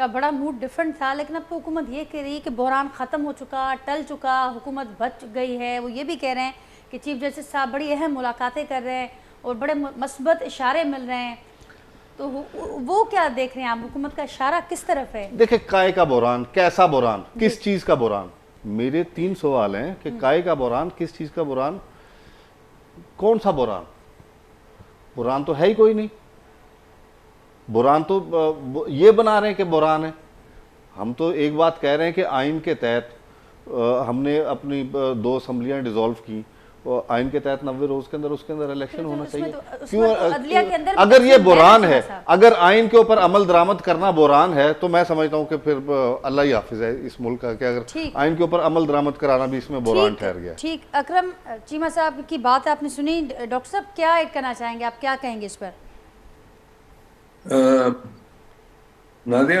کا بڑا mood different تھا، لیکن اب تو حکومت یہ کہہ رہی ہے کہ بحران ختم ہو چکا، ٹل چکا، حکومت بچ گئی ہے. وہ یہ بھی کہہ رہے ہیں کہ چیف جسٹس صاحب بڑی اہم ملاقاتیں کر رہے ہیں اور بڑے مثبت اشارے مل رہے ہیں. تو وہ کیا دیکھ رہے ہیں آپ، حکومت کا اشارہ کس طرف ہے؟ دیکھیں کائے کا بحران، کیسا بحران، کس چیز کا بحران؟ میرے 3 سوال ہیں کہ کائے کا بحران، کس چیز کا بحران، کون سا بحران؟ بحران تو ہے ہی کوئی نہیں. بحران تو یہ بنا رہے ہیں کہ بحران ہے. ہم تو ایک بات کہہ رہے ہیں کہ آئین کے تحت ہم نے اپنی 2 اسمبلیاں ڈیزالو کی، آئین کے تحت 90 روز کے اندر الیکشن ہونا چاہیے. کیوں اگر یہ بحران ہے، اگر آئین کے اوپر عمل درآمد کرنا بحران ہے تو میں سمجھتا ہوں کہ پھر اللہ ہی حافظ ہے اس ملک کا، کہ اگر آئین کے اوپر عمل درآمد کرانا بھی اس میں بحران ٹھہر گیا. ٹھیک. اکرم چیمہ صاحب کی بات آپ نے سنی، ڈاکٹر صاحب کیا ایڈ کرنا چاہیں گے، آپ کیا کہیں گے اس پر؟ نادیہ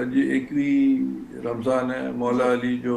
اج 21 رمضان ہے، مولا علی جو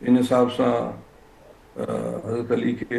ان حساب سے حضرت علی کے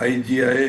IGI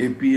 AP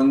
1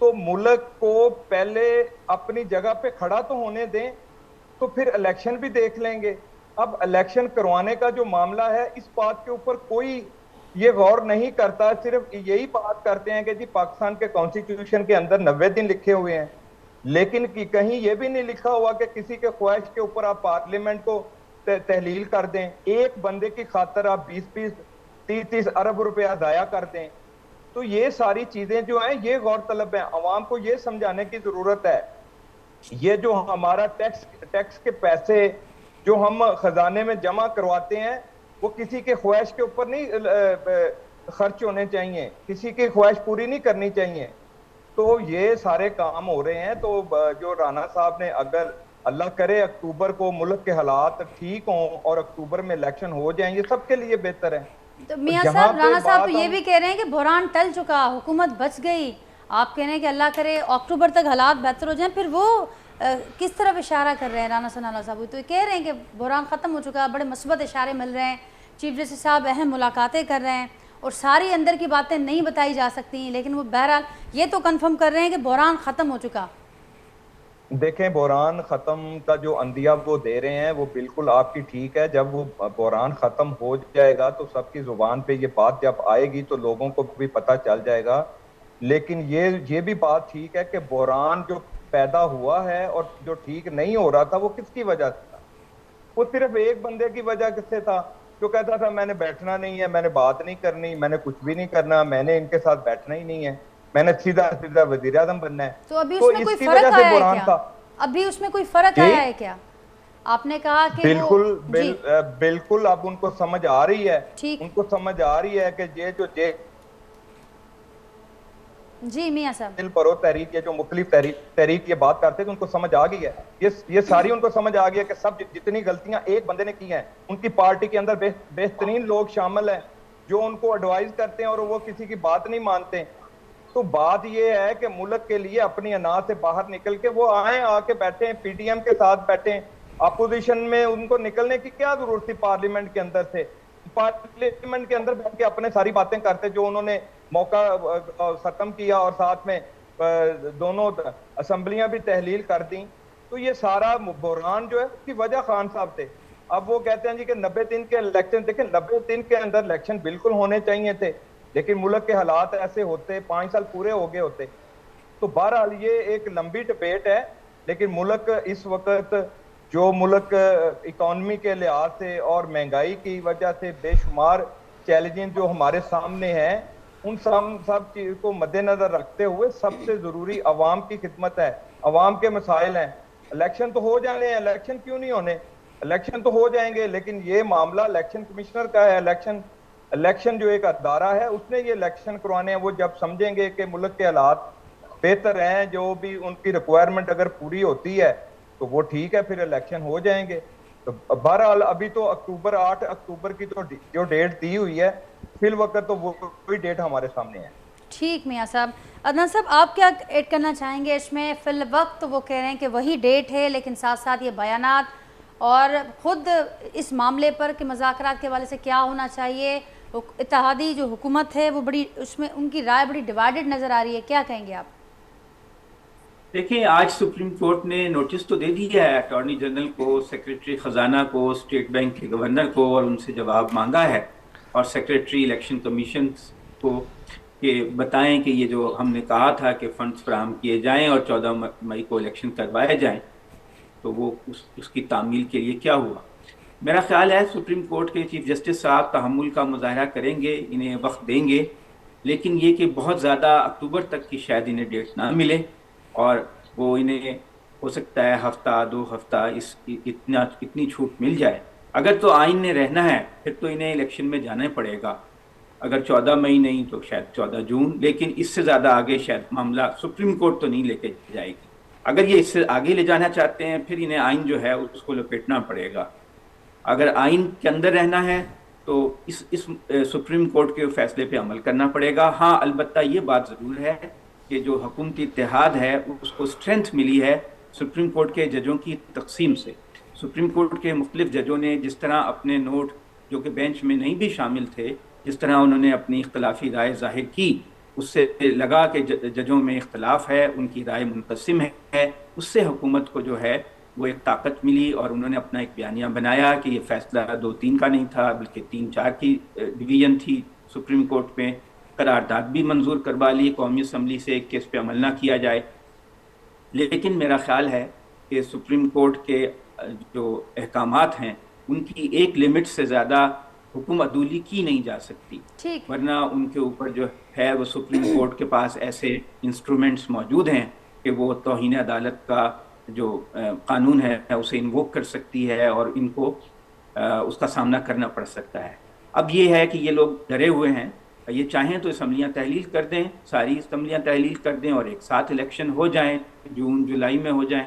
تو ملک کو پہلے اپنی جگہ پہ کھڑا تو ہونے دیں, تو پھر الیکشن بھی دیکھ لیں گے. اب الیکشن کروانے کا جو معاملہ ہے اس بات کے اوپر کوئی یہ غور نہیں کرتا, صرف یہی بات کرتے ہیں کہ جی پاکستان کے کانسٹیٹیوشن کے اندر 90 دن لکھے ہوئے ہیں, لیکن کہیں یہ بھی نہیں لکھا ہوا کہ کسی کے خواہش کے اوپر آپ پارلیمنٹ کو تحلیل کر دیں, ایک بندے کی خاطر آپ 20-30 ارب روپیہ ضائع کر دیں. تو یہ ساری چیزیں جو ہیں یہ غور طلب ہیں, عوام کو یہ سمجھانے کی ضرورت ہے. یہ جو ہمارا ٹیکس کے پیسے جو ہم خزانے میں جمع کرواتے ہیں وہ کسی کے خواہش کے اوپر نہیں خرچ ہونے چاہیے, کسی کی خواہش پوری نہیں کرنی چاہیے. تو یہ سارے کام ہو رہے ہیں. تو جو رانا صاحب نے, اگر اللہ کرے اکتوبر کو ملک کے حالات ٹھیک ہوں اور اکتوبر میں الیکشن ہو جائیں, یہ سب کے لیے بہتر ہے. تو میاں صاحب, رانا صاحب یہ بھی کہہ رہے ہیں کہ بحران ٹل چکا, حکومت بچ گئی. آپ کہہ رہے ہیں کہ اللہ کرے اکتوبر تک حالات بہتر ہو جائیں, پھر وہ کس طرف اشارہ کر رہے ہیں رانا ثناءاللہ صاحب؟ تو کہہ رہے ہیں کہ بحران ختم ہو چکا, بڑے مثبت اشارے مل رہے ہیں, چیف جسٹس صاحب اہم ملاقاتیں کر رہے ہیں اور ساری اندر کی باتیں نہیں بتائی جا سکتی, لیکن وہ بہرحال یہ تو کنفرم کر رہے ہیں کہ بحران ختم ہو چکا. دیکھیں, بحران ختم کا جو اندیا وہ دے رہے ہیں وہ بالکل آپ کی ٹھیک ہے. جب وہ بحران ختم ہو جائے گا تو سب کی زبان پہ یہ بات جب آئے گی تو لوگوں کو بھی پتہ چل جائے گا. لیکن یہ بھی بات ٹھیک ہے کہ بحران جو پیدا ہوا ہے اور جو ٹھیک نہیں ہو رہا تھا وہ کس کی وجہ سے تھا؟ وہ صرف ایک بندے کی وجہ سے تھا جو کہتا تھا میں نے بیٹھنا نہیں ہے, میں نے بات نہیں کرنی, میں نے کچھ بھی نہیں کرنا, میں نے ان کے ساتھ بیٹھنا ہی نہیں ہے, میں نے سیدھا وزیر اعظم بننا ہے. تو ابھی اس میں کوئی فرق آیا ہے کیا؟ ابھی اس میں کوئی فرق آیا ہے کیا؟ آپ نے کہا کہ بالکل اب ان کو سمجھ آ رہی ہے, ان کو سمجھ آ رہی ہے کہ یہ جو جی میاں صاحب دل پرو تحریک یا جو مختلف تحریک یہ بات کرتے تھے ان کو سمجھ آ گئی ہے, یہ ساری ان کو سمجھ آ گئی ہے کہ سب جتنی غلطیاں ایک بندے نے کی ہیں, ان کی پارٹی کے اندر بہترین لوگ شامل ہیں جو ان کو ایڈوائز کرتے ہیں اور وہ کسی کی بات نہیں مانتے. تو بات یہ ہے کہ ملک کے لیے اپنی انا سے باہر نکل کے وہ آئیں, آ کے بیٹھیں, پی ٹی ایم کے ساتھ بیٹھیں. اپوزیشن میں ان کو نکلنے کی کیا ضرورت تھی پارلیمنٹ کے اندر سے؟ پارلیمنٹ کے اندر بیٹھ کے اپنے ساری باتیں کرتے جو انہوں نے موقع ختم کیا اور ساتھ میں دونوں اسمبلیاں بھی تحلیل کر دیں. تو یہ سارا بحران جو ہے اس کی وجہ خان صاحب تھے. اب وہ کہتے ہیں جی کہ 90 دن کے الیکشن, دیکھیں 90 دن کے اندر الیکشن بالکل ہونے چاہیے تھے, لیکن ملک کے حالات ایسے ہوتے 5 سال پورے ہو گئے ہوتے. تو بہرحال یہ ایک لمبی ڈبیٹ ہے, لیکن ملک اس وقت جو ملک اکانومی کے لحاظ سے اور مہنگائی کی وجہ سے بے شمار چیلنجز جو ہمارے سامنے ہیں, ان سب چیز کو مد نظر رکھتے ہوئے سب سے ضروری عوام کی خدمت ہے, عوام کے مسائل ہیں. الیکشن تو ہو جانے ہیں, الیکشن کیوں نہیں ہونے, الیکشن تو ہو جائیں گے, لیکن یہ معاملہ الیکشن کمشنر کا ہے. الیکشن جو ایک ادارہ ہے اس نے یہ الیکشن کروانے ہیں. وہ جب سمجھیں گے کہ ملک کے حالات بہتر ہیں, جو بھی ان کی ریکوائرمنٹ اگر پوری ہوتی ہے تو وہ ٹھیک ہے, پھر الیکشن ہو جائیں گے. تو بہرحال ابھی تو 8 اکتوبر کی جو ڈیٹ دی ہوئی ہے فی الوقت تو وہی ڈیٹ ہمارے سامنے ہے. ٹھیک میاں صاحب. عدنان صاحب آپ کیا ایڈ کرنا چاہیں گے اس میں؟ فی الوقت وہ کہہ رہے ہیں کہ وہی ڈیٹ ہے, لیکن ساتھ ساتھ یہ بیانات اور خود اس معاملے پر کہ مذاکرات کے حوالے سے کیا ہونا چاہیے, اتحادی جو حکومت ہے وہ بڑی, اس میں ان کی رائے بڑی ڈیوائیڈڈ نظر آ رہی ہے, کیا کہیں گے آپ؟ دیکھیں, آج سپریم کورٹ نے نوٹس تو دے دیا ہے اٹارنی جنرل کو, سیکریٹری خزانہ کو, اسٹیٹ بینک کے گورنر کو, اور ان سے جواب مانگا ہے, اور سیکریٹری الیکشن کمیشن کو کہ بتائیں کہ یہ جو ہم نے کہا تھا کہ فنڈز فراہم کیے جائیں اور 14 مئی کو الیکشن کروائے جائیں, تو وہ اس کی تعمیل کے لیے کیا ہوا. میرا خیال ہے سپریم کورٹ کے چیف جسٹس صاحب تحمل کا مظاہرہ کریں گے, انہیں وقت دیں گے, لیکن یہ کہ بہت زیادہ اکتوبر تک کی شاید انہیں ڈیٹ نہ ملے, اور وہ انہیں ہو سکتا ہے ہفتہ 2 ہفتہ اتنی چھوٹ مل جائے. اگر تو آئین نے رہنا ہے پھر تو انہیں الیکشن میں جانا ہی پڑے گا, اگر 14 مئی نہیں تو شاید 14 جون, لیکن اس سے زیادہ آگے شاید معاملہ سپریم کورٹ تو نہیں لے کے جائے گی. اگر یہ اس سے آگے لے جانا چاہتے ہیں پھر انہیں آئین جو ہے اس کو لپیٹنا پڑے گا. اگر آئین کے اندر رہنا ہے تو اس سپریم کورٹ کے فیصلے پہ عمل کرنا پڑے گا. ہاں البتہ یہ بات ضرور ہے کہ جو حکومتی اتحاد ہے اس کو اسٹرینتھ ملی ہے سپریم کورٹ کے ججوں کی تقسیم سے. سپریم کورٹ کے مختلف ججوں نے جس طرح اپنے نوٹ جو کہ بینچ میں نہیں بھی شامل تھے, جس طرح انہوں نے اپنی اختلافی رائے ظاہر کی, اس سے لگا کہ ججوں میں اختلاف ہے، ان کی رائے منقسم ہے، اس سے حکومت کو جو ہے وہ ایک طاقت ملی اور انہوں نے اپنا ایک بیانیہ بنایا کہ یہ فیصلہ 2-3 کا نہیں تھا بلکہ 3-4 کی ڈویژن تھی سپریم کورٹ میں. قرارداد بھی منظور کروا لی قومی اسمبلی سے کہ اس پہ عمل نہ کیا جائے. لیکن میرا خیال ہے کہ سپریم کورٹ کے جو احکامات ہیں ان کی ایک لمٹ سے زیادہ حکم عدولی کی نہیں جا سکتی، ورنہ ان کے اوپر جو ہے وہ سپریم کورٹ کے پاس ایسے انسٹرومنٹس موجود ہیں کہ وہ توہین عدالت کا جو قانون ہے اسے انووک کر سکتی ہے اور ان کو اس کا سامنا کرنا پڑ سکتا ہے. اب یہ ہے کہ یہ لوگ ڈرے ہوئے ہیں، یہ چاہیں تو اسمبلیاں تحلیل کر دیں، ساری اسمبلیاں تحلیل کر دیں اور ایک ساتھ الیکشن ہو جائیں، جون جولائی میں ہو جائیں.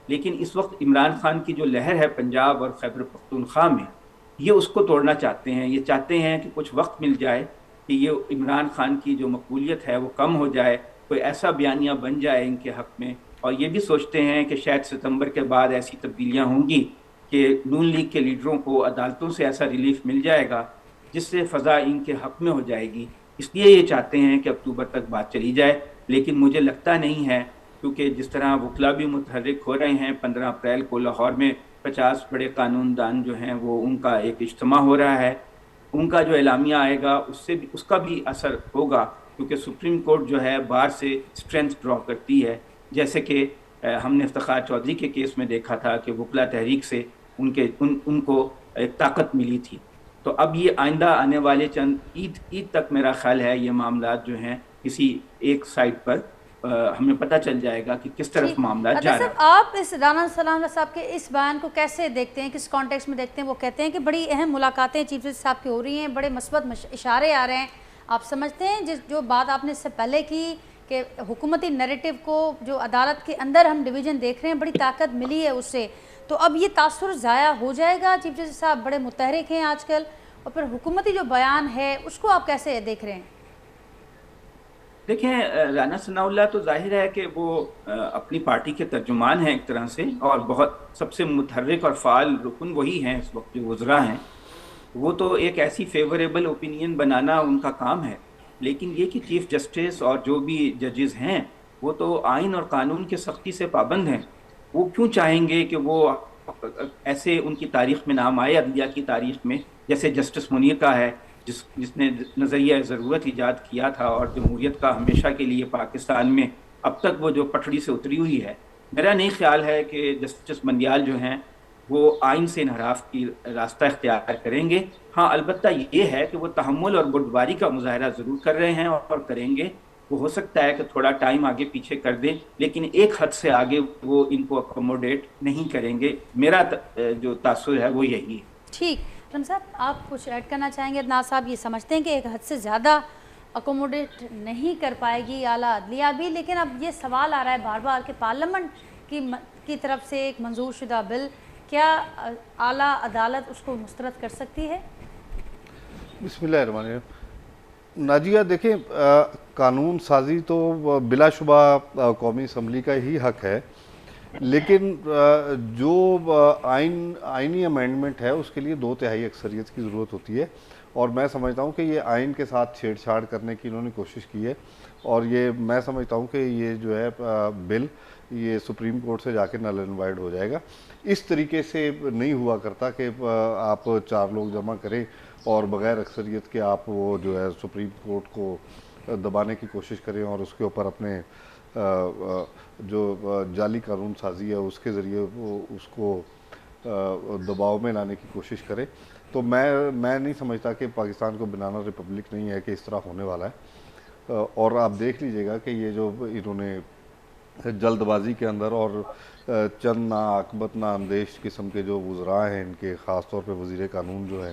لیکن اس وقت عمران خان کی جو لہر ہے پنجاب اور خیبر پختونخوا میں، یہ اس کو توڑنا چاہتے ہیں. یہ چاہتے ہیں کہ کچھ وقت مل جائے کہ یہ عمران خان کی جو مقبولیت ہے وہ کم ہو جائے، کوئی ایسا بیانیہ بن جائے ان کے حق میں. اور یہ بھی سوچتے ہیں کہ شاید ستمبر کے بعد ایسی تبدیلیاں ہوں گی کہ نون لیگ کے لیڈروں کو عدالتوں سے ایسا ریلیف مل جائے گا جس سے فضا ان کے حق میں ہو جائے گی. اس لیے یہ چاہتے ہیں کہ اکتوبر تک بات چلی جائے. لیکن مجھے لگتا نہیں ہے، کیونکہ جس طرح وکلا بھی متحرک ہو رہے ہیں. 15 اپریل کو لاہور میں 50 بڑے قانون دان جو ہیں وہ ان کا ایک اجتماع ہو رہا ہے. ان کا جو اعلامیہ آئے گا اس کا بھی اثر ہوگا، کیونکہ سپریم کورٹ جو ہے باہر سے اسٹرینتھ ڈرا کرتی ہے. جیسے کہ ہم نے افتخار چودھری کے کیس میں دیکھا تھا کہ وکلا تحریک سے ان کو ایک طاقت ملی تھی. تو اب یہ آئندہ آنے والے چند عید تک میرا خیال ہے یہ معاملات جو ہیں کسی ایک سائٹ پر ہمیں پتہ چل جائے گا کہ کس طرف معاملات جا رہے ہیں. آپ اس رانا ثناء اللہ صاحب کے اس بیان کو کیسے دیکھتے ہیں، کس کانٹیکسٹ میں دیکھتے ہیں؟ وہ کہتے ہیں کہ بڑی اہم ملاقاتیں چیف جسٹس صاحب کی ہو رہی ہیں، بڑے مثبت اشارے آ رہے ہیں. آپ سمجھتے ہیں جو بات آپ نے اس سے پہلے کی کہ حکومتی نیریٹو کو جو عدالت کے اندر ہم ڈویژن دیکھ رہے ہیں بڑی طاقت ملی ہے اس سے، تو اب یہ تاثر ضائع ہو جائے گا؟ چیف جسٹس صاحب بڑے متحرک ہیں آج کل، اور پھر حکومتی جو بیان ہے اس کو آپ کیسے دیکھ رہے ہیں؟ دیکھیں، رانا ثناء اللہ تو ظاہر ہے کہ وہ اپنی پارٹی کے ترجمان ہیں ایک طرح سے، اور بہت سب سے متحرک اور فعال رکن وہی ہیں اس وقت جو وزراء ہیں. وہ تو ایک ایسی فیوریبل اوپینین بنانا ان کا کام ہے. لیکن یہ کہ چیف جسٹس اور جو بھی ججز ہیں وہ تو آئین اور قانون کے سختی سے پابند ہیں. وہ کیوں چاہیں گے کہ وہ ایسے ان کی تاریخ میں نام آئے، عدلیہ کی تاریخ میں، جیسے جسٹس منیر کا ہے جس نے نظریہ ضرورت ایجاد کیا تھا اور جمہوریت کا ہمیشہ کے لیے پاکستان میں اب تک وہ جو پٹڑی سے اتری ہوئی ہے. میرا نہیں خیال ہے کہ جسٹس مندیال جو ہیں وہ آئین سے انحراف کی راستہ اختیار کریں گے. ہاں، البتہ یہ ہے کہ وہ تحمل اور بردباری کا مظاہرہ ضرور کر رہے ہیں اور کریں گے. وہ ہو سکتا ہے کہ تھوڑا ٹائم آگے پیچھے کر دیں، لیکن ایک حد سے آگے وہ ان کو اکوموڈیٹ نہیں کریں گے. میرا جو تاثر ہے وہ یہی ہے. ٹھیک، رحم صاحب آپ کچھ ایڈ کرنا چاہیں گے؟ ادنان صاحب یہ سمجھتے ہیں کہ ایک حد سے زیادہ اکوموڈیٹ نہیں کر پائے گی اعلیٰ عدلیہ بھی، لیکن اب یہ سوال آ رہا ہے بار بار کہ پارلیمنٹ کی طرف سے ایک منظور شدہ بل، کیا اعلیٰ عدالت اس کو مسترد کر سکتی ہے؟ بسم اللہ الرحمن الرحیم. ناجیہ دیکھیں، قانون سازی تو بلا شبہ قومی اسمبلی کا ہی حق ہے، لیکن جو آئینی امینڈمنٹ ہے اس کے لیے 2/3 اکثریت کی ضرورت ہوتی ہے. اور میں سمجھتا ہوں کہ یہ آئین کے ساتھ چھیڑ چھاڑ کرنے کی انہوں نے کوشش کی ہے، اور یہ میں سمجھتا ہوں کہ یہ جو ہے بل یہ سپریم کورٹ سے جا کے نل اینڈ وائڈ ہو جائے گا. اس طریقے سے نہیں ہوا کرتا کہ آپ 4 لوگ جمع کریں اور بغیر اکثریت کے آپ وہ جو ہے سپریم کورٹ کو دبانے کی کوشش کریں اور اس کے اوپر اپنے جو جعلی قانون سازی ہے اس کے ذریعے وہ اس کو دباؤ میں لانے کی کوشش کریں. تو میں نہیں سمجھتا کہ پاکستان کو بنانا ریپبلک نہیں ہے کہ اس طرح ہونے والا ہے. اور آپ دیکھ لیجئے گا کہ یہ جو انہوں نے جلد بازی کے اندر اور چند ناعاقبت نااندیش قسم کے جو وزراء ہیں ان کے، خاص طور پہ وزیر قانون جو ہیں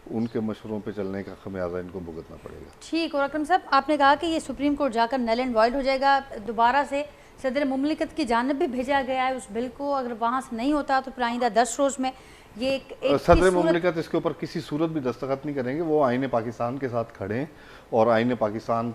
ان کے مشوروں پہ چلنے کا خمیازہ ان کو بھگتنا پڑے گا. ٹھیک. اور اکرم صاحب آپ نے کہا کہ یہ سپریم کورٹ جا کر نل اینڈ وائڈ ہو جائے گا، دوبارہ سے صدر مملکت کی جانب بھی بھیجا گیا ہے اس بل کو، اگر وہاں سے نہیں ہوتا تو پھر آئندہ 10 روز میں یہ صدر مملکت اس کے اوپر کسی صورت بھی دستخط نہیں کریں گے. وہ آئین پاکستان کے ساتھ کھڑے ہیں اور آئین پاکستان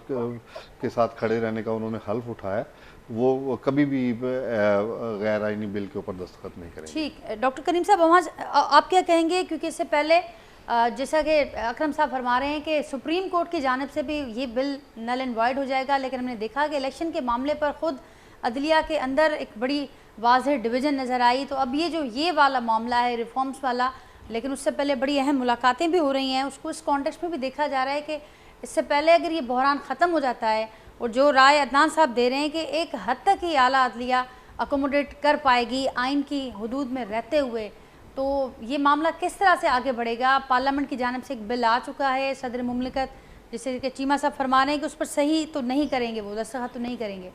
کے ساتھ کھڑے رہنے کا انہوں نے حلف اٹھایا. وہ کبھی بھی غیر آئینی بل کے اوپر دستخط نہیں کریں گے. ٹھیک. ڈاکٹر کریم صاحب وہاں آپ کیا کہیں گے، کیونکہ اس سے پہلے جیسا کہ اکرم صاحب فرما رہے ہیں کہ سپریم کورٹ کی جانب سے بھی یہ بل نل اینڈ وائڈ ہو جائے گا، لیکن ہم نے دیکھا کہ الیکشن کے معاملے پر خود عدلیہ کے اندر ایک بڑی واضح ڈویژن نظر آئی. تو اب یہ والا معاملہ ہے ریفارمز والا، لیکن اس سے پہلے بڑی اہم ملاقاتیں بھی ہو رہی ہیں. اس کو اس کانٹیکسٹ میں بھی دیکھا جا رہا ہے کہ اس سے پہلے اگر یہ بحران ختم ہو جاتا ہے، اور جو رائے عدنان صاحب دے رہے ہیں کہ ایک حد تک ہی اعلیٰ عدلیہ اکوموڈیٹ کر پائے گی آئین کی حدود میں رہتے ہوئے، تو یہ معاملہ کس طرح سے آگے بڑھے گا؟ پارلیمنٹ کی جانب سے ایک بل آ چکا ہے، صدر مملکت جیسے کہ چیمہ صاحب فرما رہے ہیں کہ اس پر صحیح تو نہیں کریں گے، وہ دستخط تو نہیں کریں گے.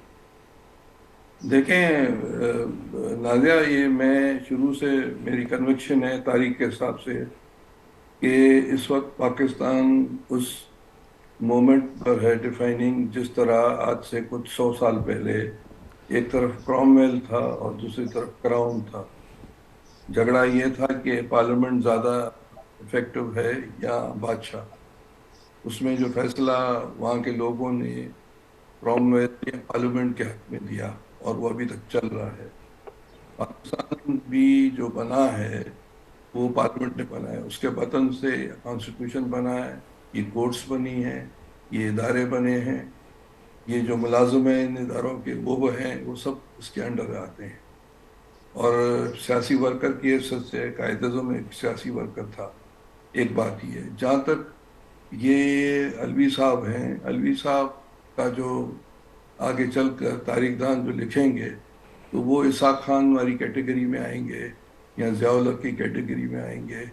دیکھیں نازیہ، یہ میں شروع سے میری کنوکشن ہے تاریخ کے حساب سے کہ اس وقت پاکستان اس مومنٹ پر ہے ڈیفائننگ جس طرح آج سے کچھ 100 سال پہلے ایک طرف کرام ویل تھا اور دوسری طرف کراؤن تھا. جھگڑا یہ تھا کہ پارلیمنٹ زیادہ افیکٹو ہے یا بادشاہ. اس میں جو فیصلہ وہاں کے لوگوں نے کرام ویل یا پارلیمنٹ کے حق میں دیا اور وہ ابھی تک چل رہا ہے. پاکستان بھی جو بنا ہے وہ پارلیمنٹ نے بنا ہے، اس کے وطن سے کانسٹیٹیوشن بنا ہے، یہ کورٹس بنی ہیں، یہ ادارے بنے ہیں، یہ جو ملازم ہیں ان اداروں کے وہ ہیں، وہ سب اس کے انڈر آتے ہیں. اور سیاسی ورکر کی حیثیت سے قائد اعظم ایک سیاسی ورکر تھا. ایک بات یہ ہے. جہاں تک یہ علوی صاحب ہیں، علوی صاحب کا جو آگے چل کر تاریخ دان جو لکھیں گے تو وہ اسحاق خان والی کیٹیگری میں آئیں گے یا ضیاء الحق کی کیٹیگری میں آئیں گے.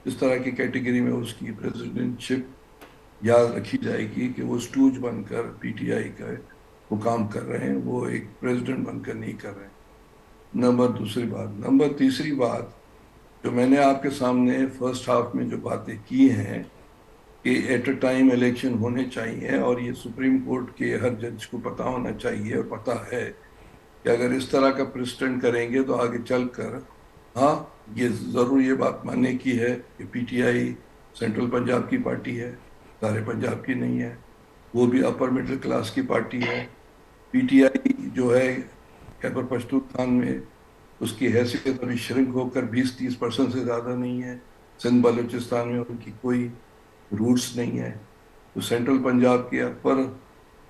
اس طرح کی کیٹیگری میں اس کی پریزیڈنٹ شپ یاد رکھی جائے گی کہ وہ سٹوج بن کر پی ٹی آئی کا وہ کام کر رہے ہیں، وہ ایک پریزیڈنٹ بن کر نہیں کر رہے ہیں. دوسری بات. تیسری بات جو میں نے آپ کے سامنے فرسٹ ہاف میں جو باتیں کی ہیں کہ ایٹ اے ٹائم الیکشن ہونے چاہیے، اور یہ سپریم کورٹ کے ہر جج کو پتہ ہونا چاہیے اور پتہ ہے کہ اگر اس طرح کا پریسیڈنٹ کریں گے تو آگے چل کر ہاں یہ ضرور یہ بات ماننے کی ہے کہ P T I central Punjab کی پارٹی ہے، سارے پنجاب کی نہیں ہے، وہ بھی اپر مڈل کلاس کی پارٹی ہے. پی ٹی آئی جو ہے خیبر پختونخوا میں اس کی حیثیت ابھی شرنک ہو کر 20-30% سے زیادہ نہیں ہے. سندھ بلوچستان میں ان کی کوئی روٹس نہیں ہے. تو سینٹرل پنجاب کے اپر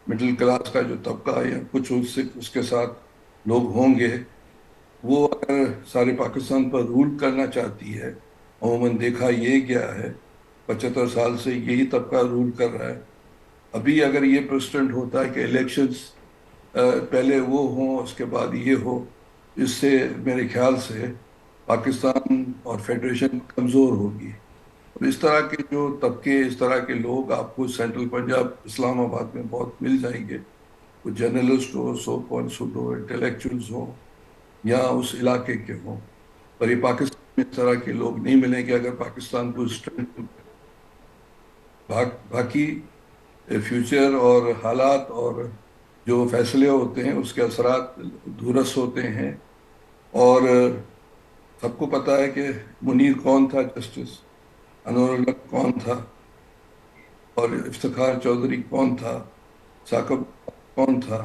مڈل کلاس کا جو طبقہ یا کچھ اس کے ساتھ لوگ ہوں گے، وہ اگر سارے پاکستان پر رول کرنا چاہتی ہے. عموماً دیکھا یہ گیا ہے 75 سال سے یہی طبقہ رول کر رہا ہے. ابھی اگر یہ پریسیڈنٹ ہوتا ہے کہ الیکشنز پہلے وہ ہوں اس کے بعد یہ ہو، اس سے میرے خیال سے پاکستان اور فیڈریشن کمزور ہوگی. اور اس طرح کے جو طبقے، اس طرح کے لوگ آپ کو سینٹرل پنجاب اسلام آباد میں بہت مل جائیں گے. وہ جرنلسٹ ہو، سو پوائنٹس ہو، انٹلیکچوئلز ہوں یا اس علاقے کے ہوں. پر یہ پاکستان میں اس طرح کے لوگ نہیں ملیں گے اگر پاکستان کو باقی فیوچر اور حالات اور جو فیصلے ہوتے ہیں اس کے اثرات دورس ہوتے ہیں. اور سب کو پتہ ہے کہ منیر کون تھا جسٹس، انور الحق کون تھا، اور افتخار چودھری کون تھا، ثاقب کون تھا.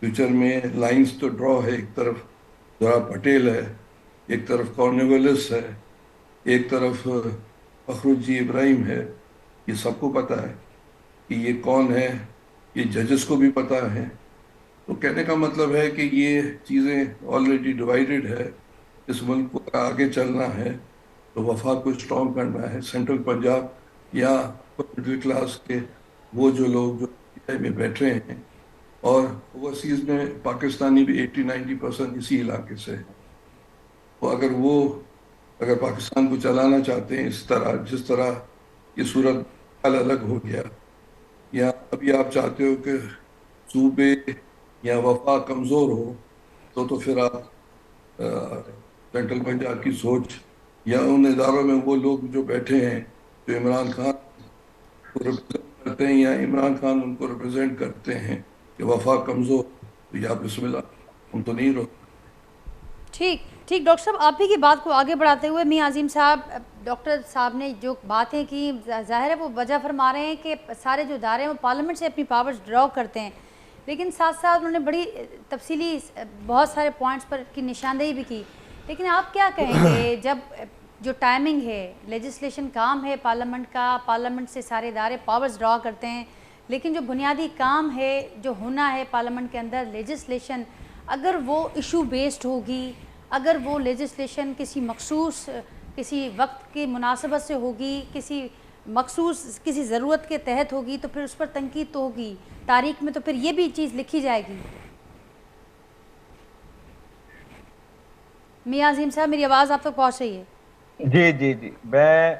فیوچر میں لائنز تو ڈرا ہے، ایک طرف ذرا پٹیل ہے، ایک طرف کارنیولس ہے، ایک طرف فخرالدین ابراہیم ہے. یہ سب کو پتہ ہے کہ یہ کون ہے، یہ ججز کو بھی پتہ ہے. تو کہنے کا مطلب ہے کہ یہ چیزیں آلریڈی ڈیوائیڈڈ ہے. اس ملک کو آگے چلنا ہے تو وفاق کو اسٹرانگ کرنا ہے. سینٹرل پنجاب یا مڈل کلاس کے وہ جو لوگ جو میں بیٹھے ہیں، اور اوورسیز میں پاکستانی بھی 80-90% اسی علاقے سے ہیں. تو اگر پاکستان کو چلانا چاہتے ہیں اس طرح جس طرح یہ صورت الگ ہو گیا، یا ابھی آپ چاہتے ہو کہ صوبے یا وفاق کمزور ہو، تو پھر آپ سینٹرل پنجاب کی سوچ یا ان اداروں میں وہ لوگ جو بیٹھے ہیں جو عمران خان کو ریپرزینٹ کرتے ہیں یا عمران خان ان کو ریپرزینٹ کرتے ہیں کہ وفاق کمزور، تو یا بسم اللہ، ہم تو نہیں روکتے. ٹھیک ڈاکٹر صاحب، آپ ہی کی بات کو آگے بڑھاتے ہوئے میاں عظیم صاحب، ڈاکٹر صاحب نے جو باتیں کی ظاہر ہے وہ وجہ فرما رہے ہیں کہ سارے جو ادارے ہیں وہ پارلیمنٹ سے اپنی پاورز ڈرا کرتے ہیں، لیکن ساتھ ساتھ انہوں نے بڑی تفصیلی بہت سارے پوائنٹس پر کی نشاندہی بھی کی. لیکن آپ کیا کہیں گے جب جو ٹائمنگ ہے، لیجسلیشن کام ہے پارلیمنٹ کا، پارلیمنٹ سے سارے ادارے پاورز ڈرا کرتے ہیں، لیکن جو بنیادی کام ہے جو ہونا ہے پارلیمنٹ کے اندر لیجسلیشن، اگر وہ ایشو بیسڈ ہوگی، اگر وہ لیجسلیشن کسی مخصوص کسی وقت کی مناسبت سے ہوگی، کسی مخصوص کسی ضرورت کے تحت ہوگی، تو پھر اس پر تنقید تو ہوگی، تاریخ میں تو پھر یہ بھی چیز لکھی جائے گی۔ میاں عظیم صاحب میری آواز آپ تک پہنچ رہی ہے؟ جی میں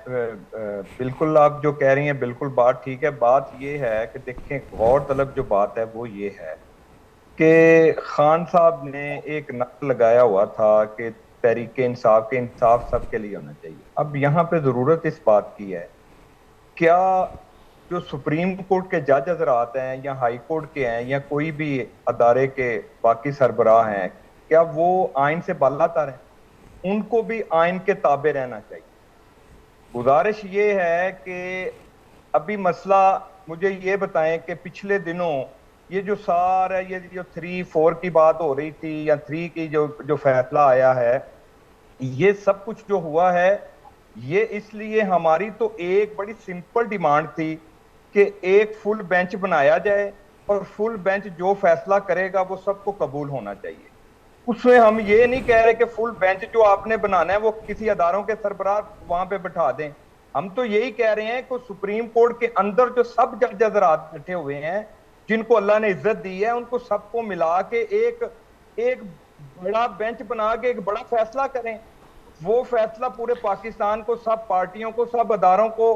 بالکل آپ جو کہہ رہی ہیں بالکل بات ٹھیک ہے۔ بات یہ ہے کہ دیکھیں غور طلب جو بات ہے وہ یہ ہے کہ خان صاحب نے ایک نعرہ لگایا ہوا تھا کہ تحریک انصاف کے انصاف سب کے لیے ہونا چاہیے۔ اب یہاں پہ ضرورت اس بات کی ہے، کیا جو سپریم کورٹ کے جج حضرات ہیں یا ہائی کورٹ کے ہیں یا کوئی بھی ادارے کے باقی سربراہ ہیں، کیا وہ آئین سے بالاتر ہیں؟ ان کو بھی آئین کے تابع رہنا چاہیے۔ گزارش یہ ہے کہ ابھی مسئلہ مجھے یہ بتائیں کہ پچھلے دنوں یہ جو سارا یہ جو 3-4 کی بات ہو رہی تھی یا 3 کی جو فیصلہ آیا ہے، یہ سب کچھ جو ہوا ہے یہ اس لیے ہماری تو ایک بڑی سمپل ڈیمانڈ تھی کہ ایک فل بینچ بنایا جائے اور فل بینچ جو فیصلہ کرے گا وہ سب کو قبول ہونا چاہیے۔ اس میں ہم یہ نہیں کہہ رہے کہ فل بینچ جو آپ نے بنانا ہے وہ کسی اداروں کے سربراہ وہاں پہ بٹھا دیں، ہم تو یہی کہہ رہے ہیں کہ سپریم کورٹ کے اندر جو سب جج حضرات بیٹھے ہوئے ہیں جن کو اللہ نے عزت دی ہے، ان کو سب کو ملا کے ایک بڑا بینچ بنا کے ایک بڑا فیصلہ کریں۔ وہ فیصلہ پورے پاکستان کو، سب پارٹیوں کو، سب اداروں کو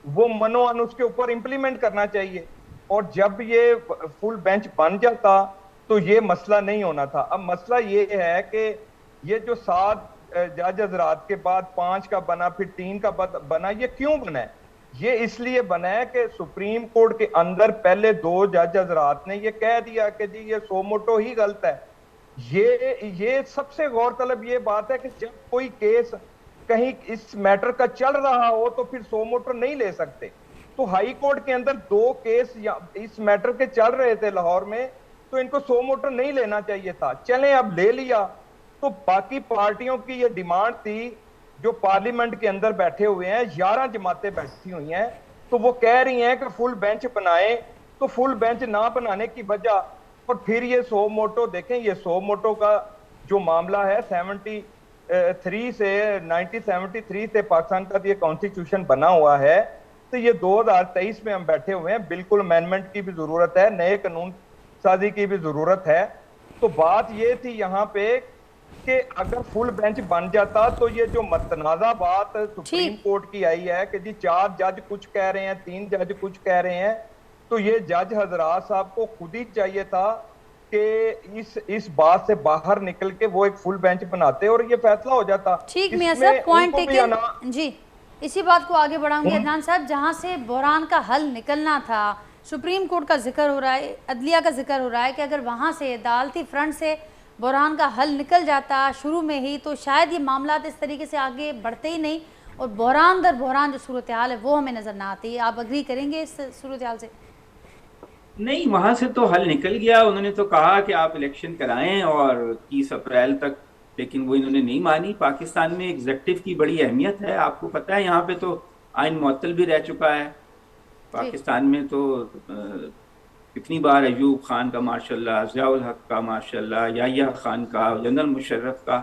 وہ منوان اس کے اوپر امپلیمنٹ کرنا چاہیے، اور جب یہ فل بینچ بن جاتا تو یہ مسئلہ نہیں ہونا تھا۔ اب مسئلہ یہ ہے کہ یہ جو 7 جج حضرات کے بعد 5 کا بنا پھر 3 کا بنا، یہ کیوں بنا ہے؟ یہ اس لیے بنا ہے کہ سپریم کورٹ کے اندر پہلے 2 جج حضرات نے یہ کہہ دیا کہ جی یہ سو موٹو ہی غلط ہے۔ یہ سب سے غور طلب یہ بات ہے کہ جب کوئی کیس کہیں اس میٹر کا چل رہا ہو تو پھر سو موٹو نہیں لے سکتے۔ تو ہائی کورٹ کے اندر 2 کیس اس میٹر کے چل رہے تھے لاہور میں، تو ان کو سو موٹو نہیں لینا چاہیے تھا، چلیں اب لے لیا۔ تو باقی پارٹیوں کی یہ ڈیمانڈ تھی جو پارلیمنٹ کے اندر بیٹھے ہوئے ہیں، 11 جماعتیں بیٹھی ہوئی ہیں، تو وہ کہہ رہی ہیں کہ فل بینچ بنائیں، تو فل بینچ نہ بنانے کی وجہ اور پھر یہ سو موٹو دیکھیں، یہ سو موٹو کا جو معاملہ ہے 1973 سے پاکستان کا یہ کانسٹیٹیوشن بنا ہوا ہے، تو یہ 2023 میں ہم بیٹھے ہوئے ہیں، بالکل امینڈمنٹ کی بھی ضرورت ہے، نئے قانون سازی کی بھی ضرورت ہے۔ تو بات یہ تھی یہاں پہ کہ اگر فل بینچ بن جاتا تو یہ جو متنازع بات سپریم کورٹ کی آئی ہے کہ جی 4 جج کچھ کہہ رہے ہیں، 3 جج کچھ کہہ رہے ہیں، تو یہ جج حضرات صاحب کو خود ہی چاہیے تھا کہ اس بات سے باہر نکل کے وہ ایک فل بینچ بناتے اور یہ فیصلہ ہو جاتا۔ ٹھیک میاں صاحب، پوائنٹ ٹیکن۔ جی اسی بات کو آگے بڑھاؤں گی عدنان صاحب، جہاں سے بحران کا حل نکلنا تھا، سپریم کورٹ کا ذکر ہو رہا ہے، عدلیہ کا ذکر ہو رہا ہے کہ اگر وہاں سے عدالتی فرنٹ سے بحران کا حل نکل جاتا شروع میں ہی تو شاید یہ معاملات اس طریقے سے آگے بڑھتے ہی نہیں، اور بحران در بحران جو صورتحال ہے وہ ہمیں نظر نہ آتی۔ آپ اگری کریں گے اس صورتحال سے؟ نہیں، وہاں سے تو حل نکل گیا، انہوں نے تو کہا کہ آپ الیکشن کرائیں اور 30 اپریل تک، لیکن وہ انہوں نے نہیں مانی۔ پاکستان میں ایگزیکٹو کی بڑی اہمیت ہے، آپ کو پتہ ہے یہاں پہ تو آئین معطل بھی رہ چکا ہے پاکستان میں، تو کتنی بار ایوب خان کا ماشاءاللہ، ضیاء الحق کا ماشاءاللہ، یحییٰ خان کا، جنرل مشرف کا،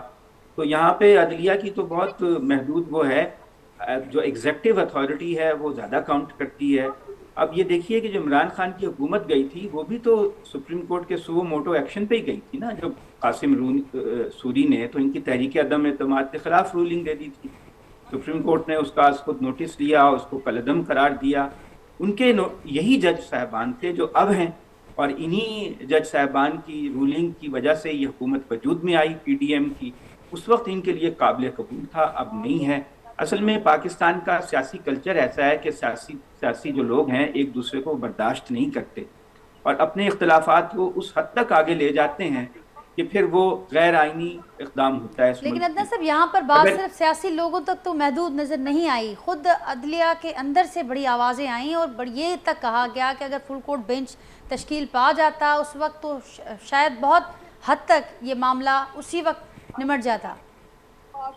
تو یہاں پہ عدلیہ کی تو بہت محدود وہ ہے، جو ایگزیکٹو اتھارٹی ہے وہ زیادہ کاؤنٹ کرتی ہے۔ اب یہ دیکھیے کہ جو عمران خان کی حکومت گئی تھی وہ بھی تو سپریم کورٹ کے سو موٹو ایکشن پہ ہی گئی تھی نا، جب قاسم سوری نے تو ان کی تحریک عدم اعتماد کے خلاف رولنگ دے دی تھی، سپریم کورٹ نے اس کا خود نوٹس لیا، اس کو کالعدم قرار دیا۔ ان کے یہی جج صاحبان تھے جو اب ہیں، اور انہی جج صاحبان کی رولنگ کی وجہ سے یہ حکومت وجود میں آئی پی ڈی ایم کی۔ اس وقت ان کے لیے قابل قبول تھا، اب نہیں ہے۔ اصل میں پاکستان کا سیاسی کلچر ایسا ہے کہ سیاسی جو لوگ ہیں ایک دوسرے کو برداشت نہیں کرتے اور اپنے اختلافات کو اس حد تک آگے لے جاتے ہیں کہ پھر وہ غیر آئینی اقدام ہوتا ہے۔ لیکن عدنان صاحب یہاں پر بات صرف سیاسی لوگوں تک تو محدود نظر نہیں آئی، خود عدلیہ کے اندر سے بڑی آوازیں آئیں اور یہ تک کہا گیا کہ اگر فل کورٹ بینچ تشکیل پا جاتا اس وقت تو شاید بہت حد تک یہ معاملہ اسی وقت نمٹ جاتا۔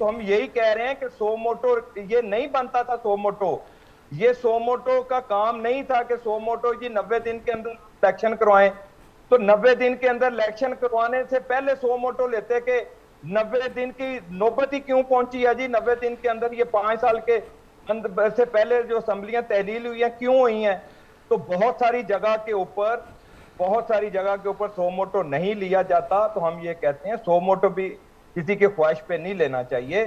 تو ہم یہی کہہ رہے ہیں کہ سو موٹو یہ نہیں بنتا تھا، سو موٹو یہ سو موٹو کا کام نہیں تھا کہ سو موٹو جی 90 دن کے اندر الیکشن کروائیں. تو 90 دن کے اندر الیکشن کروانے سے پہلے سو موٹو لیتے کہ 90 دن کی نوبت ہی کیوں پہنچی ہے جی 90 دن کے اندر یہ 5 سال کے سے پہلے جو اسمبلیاں تحلیل ہوئی ہیں کیوں ہوئی ہیں. تو بہت ساری جگہ کے اوپر سو موٹو نہیں لیا جاتا. تو ہم یہ کہتے ہیں سو موٹو بھی کسی کی خواہش پہ نہیں لینا چاہیے.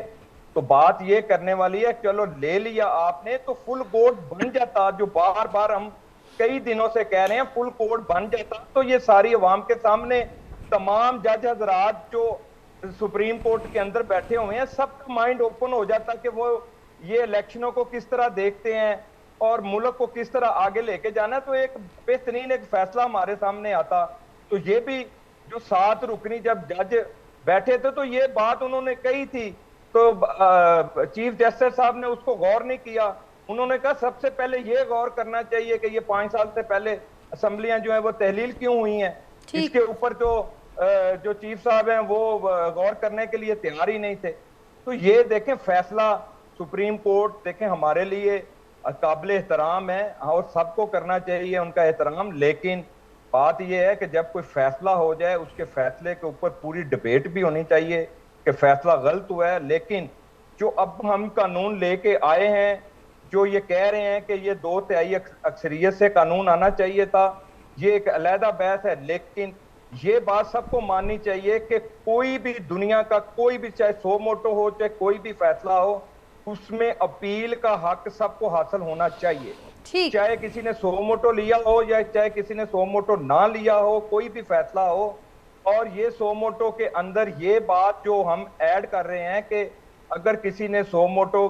تو بات یہ کرنے والی ہے چلو لے لیا آپ نے تو فل کوڈ بن جاتا، جو بار بار ہم کئی دنوں سے کہہ رہے ہیں فل کوڈ بن جاتا تو یہ ساری عوام کے سامنے تمام جج حضرات جو سپریم کورٹ کے اندر بیٹھے ہوئے ہیں سب کا مائنڈ اوپن ہو جاتا کہ وہ یہ الیکشنوں کو کس طرح دیکھتے ہیں اور ملک کو کس طرح آگے لے کے جانا ہے. تو ایک بہترین ایک فیصلہ ہمارے سامنے آتا. تو یہ بھی جو 7 رکنی جب جج بیٹھے تھے تو یہ بات انہوں نے کہی تھی تو چیف جسٹس صاحب نے اس کو غور نہیں کیا. انہوں نے کہا سب سے پہلے یہ غور کرنا چاہیے کہ یہ 5 سال سے پہلے اسمبلیاں جو ہیں وہ تحلیل کیوں ہوئی ہیں. اس کے اوپر جو چیف صاحب ہیں وہ غور کرنے کے لیے تیار ہی نہیں تھے. تو یہ دیکھیں فیصلہ سپریم کورٹ دیکھیں ہمارے لیے قابل احترام ہے اور سب کو کرنا چاہیے ان کا احترام. لیکن بات یہ ہے کہ جب کوئی فیصلہ ہو جائے اس کے فیصلے کے اوپر پوری ڈبیٹ بھی ہونی چاہیے کہ فیصلہ غلط ہوا ہے. لیکن جو اب ہم قانون لے کے آئے ہیں جو یہ کہہ رہے ہیں کہ یہ 2/3 اکثریت سے قانون آنا چاہیے تھا، یہ ایک علیحدہ بحث ہے. لیکن یہ بات سب کو ماننی چاہیے کہ کوئی بھی دنیا کا کوئی بھی چاہے سو موٹو ہو چاہے کوئی بھی فیصلہ ہو اس میں اپیل کا حق سب کو حاصل ہونا چاہیے. چاہے کسی نے سو موٹو لیا ہو یا چاہے کسی نے سو موٹو نہ لیا ہو، کوئی بھی فیصلہ ہو. اور یہ سو موٹو کے اندر یہ بات جو ہم ایڈ کر رہے ہیں کہ اگر کسی نے سو موٹو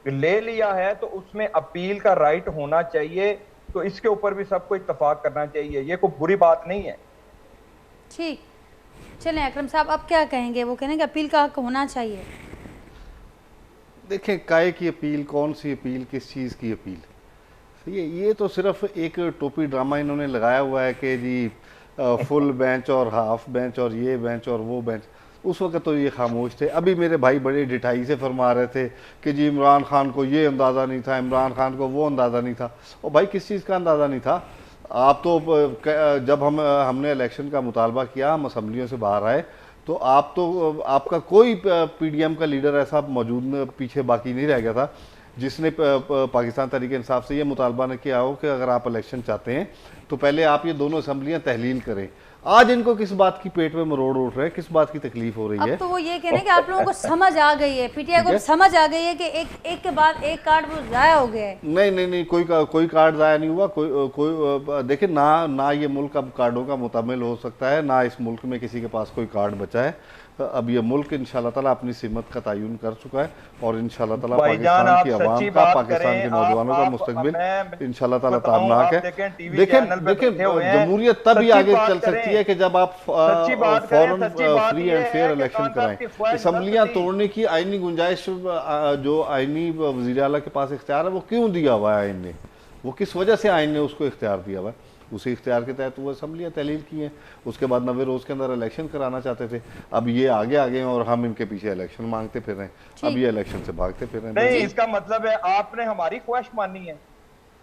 لے لیا ہے تو اس میں اپیل کا رائٹ ہونا چاہیے. تو اس کے اوپر بھی سب کو اتفاق کرنا چاہیے، یہ کوئی بری بات نہیں ہے. ٹھیک چلیں اکرم صاحب اب کیا کہیں گے؟ وہ کہیں کہ اپیل کا حق ہونا چاہیے. دیکھیں کائے کی اپیل، کون سی اپیل، کس چیز کی اپیل؟ یہ تو صرف ایک ٹوپی ڈرامہ انہوں نے لگایا ہوا ہے کہ جی فل بینچ اور ہاف بینچ اور یہ بینچ اور وہ بینچ. اس وقت تو یہ خاموش تھے. ابھی میرے بھائی بڑے ڈٹائی سے فرما رہے تھے کہ جی عمران خان کو یہ اندازہ نہیں تھا، عمران خان کو وہ اندازہ نہیں تھا. اور بھائی کس چیز کا اندازہ نہیں تھا؟ آپ تو جب ہم نے الیکشن کا مطالبہ کیا، ہم اسمبلیوں سے باہر آئے تو آپ کا کوئی پی ڈی ایم کا لیڈر ایسا موجود پیچھے باقی نہیں رہ گیا تھا جس نے پاکستان تحریک انصاف سے یہ مطالبہ نہ کیا ہو کہ اگر آپ الیکشن چاہتے ہیں تو پہلے آپ یہ دونوں اسمبلیاں تحلیل کریں. آج ان کو کس بات کی پیٹ میں مروڑ اٹھ رہے ہیں، کس بات کی تکلیف ہو رہی ہے؟ اب تو وہ یہ کہہ رہے ہیں کہ آپ لوگوں کو سمجھ آ گئی ہے، پی ٹی آئی کو سمجھ آ گئی ہے کہ ایک کے بعد ایک کارڈ وہ ضائع ہو گیا ہے. نہیں کوئی کارڈ ضائع نہیں ہوا. کوئی دیکھیں نہ یہ ملک اب کارڈوں کا متحمل ہو سکتا ہے، نہ اس ملک میں کسی کے پاس کوئی کارڈ بچا ہے. اب یہ ملک انشاءاللہ تعالیٰ اپنی سمت کا تعین کر چکا ہے اور انشاءاللہ تعالیٰ پاکستان کی عوام کا، پاکستان کے نوجوانوں کا مستقبل انشاءاللہ تعالیٰ تابناک ہے. دیکھیں جمہوریت تب ہی آگے چل سکتی ہے کہ جب آپ فوراً فری اینڈ فیئر الیکشن کرائیں. اسمبلیاں توڑنے کی آئینی گنجائش جو آئینی وزیر اعلیٰ کے پاس اختیار ہے وہ کیوں دیا ہوا ہے آئین نے؟ وہ کس وجہ سے آئین نے اس کو اختیار دیا ہوا ہے؟ اسی اختیار کے تحت وہ اسمبلیاں تحلیل کی ہیں. اس کے بعد 90 روز کے اندر الیکشن کرانا چاہتے تھے. اب یہ آگے ہیں اور ہم ان کے پیچھے الیکشن مانگتے پھر رہے ہیں. اب یہ الیکشن سے بھاگتے پھر رہے ہیں. نہیں، اس کا مطلب ہے آپ نے ہماری خواہش مانی ہے.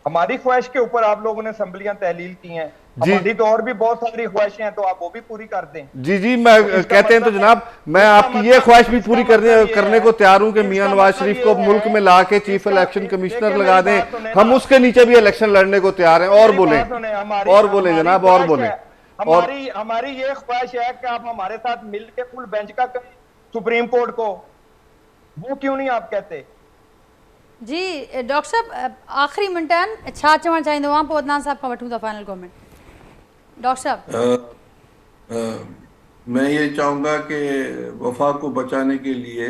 ہماری خواہش کے اوپر آپ لوگوں نے اسمبلیاں تحلیل کی ہیں. ہماری تو اور بھی بہت ساری خواہشیں ہیں تو آپ وہ بھی پوری کر دیں. جی میں کہتے ہیں تو جناب میں آپ کی یہ خواہش بھی پوری کرنے کو تیار ہوں کہ میاں نواز شریف کو ملک میں لا کے چیف الیکشن کمشنر لگا دیں. ہم اس کے نیچے بھی الیکشن لڑنے کو تیار ہیں. اور بولیں جناب اور بولیں. ہماری یہ خواہش ہے کہ آپ ہمارے ساتھ مل کے فل بینچ کا سپریم کورٹ کو، وہ کیوں نہیں آپ کہتے؟ جی ڈاکٹر صاحب آخری منٹان چھا چوان چاہیے وہاں پہ عدنان صاحب کا وٹھوں تھا فائنل کامنٹ. ڈاکٹر صاحب میں یہ چاہوں گا کہ وفا کو بچانے کے لیے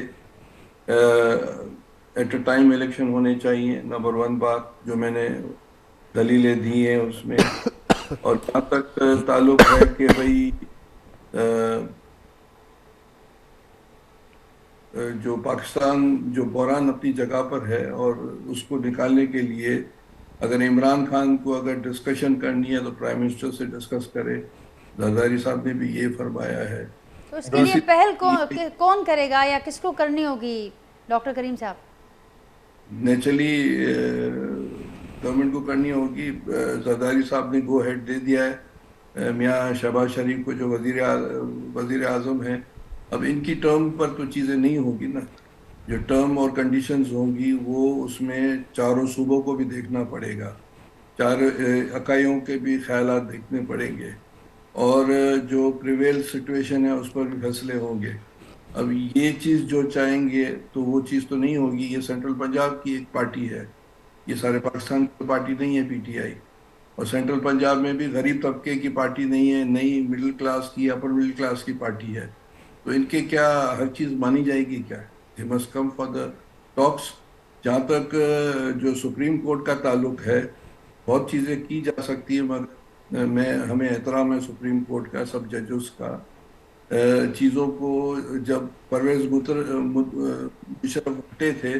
ایٹ اے ٹائم الیکشن ہونے چاہیے. نمبر 1 بات جو میں نے دلیلیں دی ہیں اس میں. اور جہاں تک تعلق ہے کہ بھئی جو پاکستان جو بحران اپنی جگہ پر ہے اور اس کو نکالنے کے لیے اگر عمران خان کو اگر ڈسکشن کرنی ہے تو پرائم منسٹر سے ڈسکس کرے. زرداری صاحب نے بھی یہ فرمایا ہے. تو اس کے لیے پہل کون کرے گا یا کس کو کرنی ہوگی ڈاکٹر کریم صاحب؟ نیچرلی گورنمنٹ کو کرنی ہوگی. زرداری صاحب نے گو ہیڈ دے دیا ہے میاں شہباز شریف کو جو وزیر اعظم ہیں. اب ان کی ٹرم پر تو چیزیں نہیں ہوگی نا. جو ٹرم اور کنڈیشنز ہوں گی وہ اس میں چاروں صوبوں کو بھی دیکھنا پڑے گا, چار اکائیوں کے بھی خیالات دیکھنے پڑیں گے, اور جو پریویل سچویشن ہے اس پر بھی فیصلے ہوں گے. اب یہ چیز جو چاہیں گے تو وہ چیز تو نہیں ہوگی. یہ سینٹرل پنجاب کی ایک پارٹی ہے, یہ سارے پاکستان کی پارٹی نہیں ہے پی ٹی آئی. اور سینٹرل پنجاب میں بھی غریب طبقے کی پارٹی نہیں ہے, نئی مڈل کلاس کی اپر مڈل کلاس کی پارٹی ہے. تو ان کے کیا ہر چیز مانی جائے گی کیا؟ They must come for the talks. جہاں تک جو سپریم کورٹ کا تعلق ہے بہت چیزیں کی جا سکتی ہے, مگر ہمیں احترام ہے سپریم کورٹ کا, سب ججز کا. چیزوں کو جب پرویز مشرف ہٹے تھے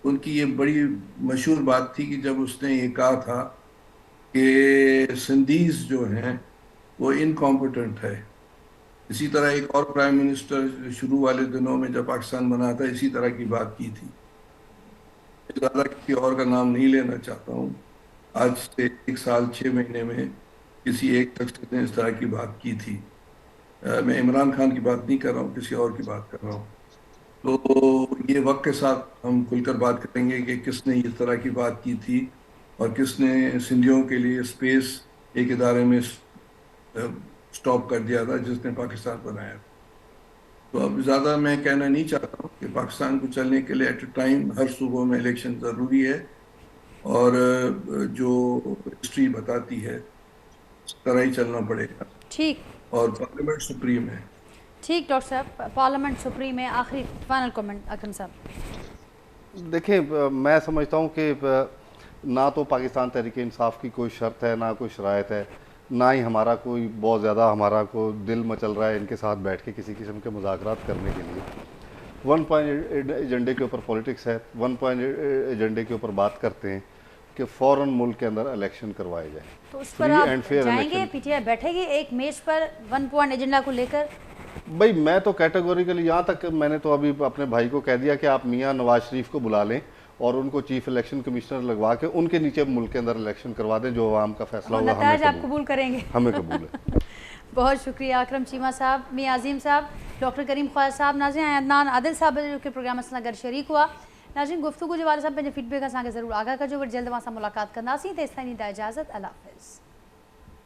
ان کی یہ بڑی مشہور بات تھی کہ جب اس نے یہ کہا تھا کہ سندھیز جو ہیں وہ انکمپیٹنٹ ہے. اسی طرح ایک اور پرائم منسٹر شروع والے دنوں میں جب پاکستان بنا تھا اسی طرح کی بات کی تھی. زیادہ کسی اور کا نام نہیں لینا چاہتا ہوں. آج سے 1 سال 6 مہینے میں کسی ایک شخص نے اس طرح کی بات کی تھی. میں عمران خان کی بات نہیں کر رہا ہوں, کسی اور کی بات کر رہا ہوں. تو یہ وقت کے ساتھ ہم کھل کر بات کریں گے کہ کس نے اس طرح کی بات کی تھی اور کس نے سندھیوں کے لیے اسپیس ایک ادارے میں سٹاپ کر دیا تھا جس نے پاکستان بنایا. تو اب زیادہ میں کہنا نہیں چاہتا ہوں کہ پاکستان کو چلنے کے لیے ایٹ اے ٹائم ہر صوبوں میں الیکشن ضروری ہے, اور جو ہسٹری بتاتی ہے اس طرح ہی چلنا پڑے گا. ٹھیک, اور پارلیمنٹ سپریم ہے. ٹھیک ڈاکٹر صاحب, پارلیمنٹ سپریم ہے. آخری فائنل کمنٹ اکرم صاحب. دیکھیں میں سمجھتا ہوں کہ نہ تو پاکستان تحریک انصاف کی کوئی شرط ہے, نہ کوئی شرائط ہے, نہ ہی ہمارا کوئی بہت زیادہ ہمارا کو دل مچل رہا ہے ان کے ساتھ بیٹھ کے کسی قسم کے مذاکرات کرنے کے لیے. 1 پوائنٹ ایجنڈے کے اوپر پولیٹکس ہے, 1 پوائنٹ ایجنڈے کے اوپر بات کرتے ہیں کہ فوراً ملک کے اندر الیکشن کروائے جائیں. تو اس پر آپ جائیں گے, پی ٹی آئی بیٹھے گی ایک میز پر 1 پوائنٹ ایجنڈا کو لے کر؟ بھائی میں تو کیٹیگوریکلی یہاں تک میں نے تو ابھی اپنے بھائی کو کہہ دیا کہ آپ میاں نواز شریف کو بلا لیں اور ان کو چیف الیکشن کمشنر لگوا کے ان کے نیچے ملک کے اندر الیکشن کروا دیں. جو عوام کا فیصلہ ہوگا نتائج آپ قبول کریں گے؟ ہمیں قبول ہے. بہت شکریہ اکرم چیمہ صاحب, میاں عظیم صاحب, ڈاکٹر کریم خواجہ صاحب, ناظرین عدنان عادل صاحب جو کہ پروگرام اصلا گر شریک ہوا. ناظرین گفتگو جو والے صاحب پنجے فیڈ بیک اساں کے ضرور آگاہ کجو, ور جلد وہاں سے ملاقات کرنا سی. تے اس طرح دا اجازت, اللہ حافظ.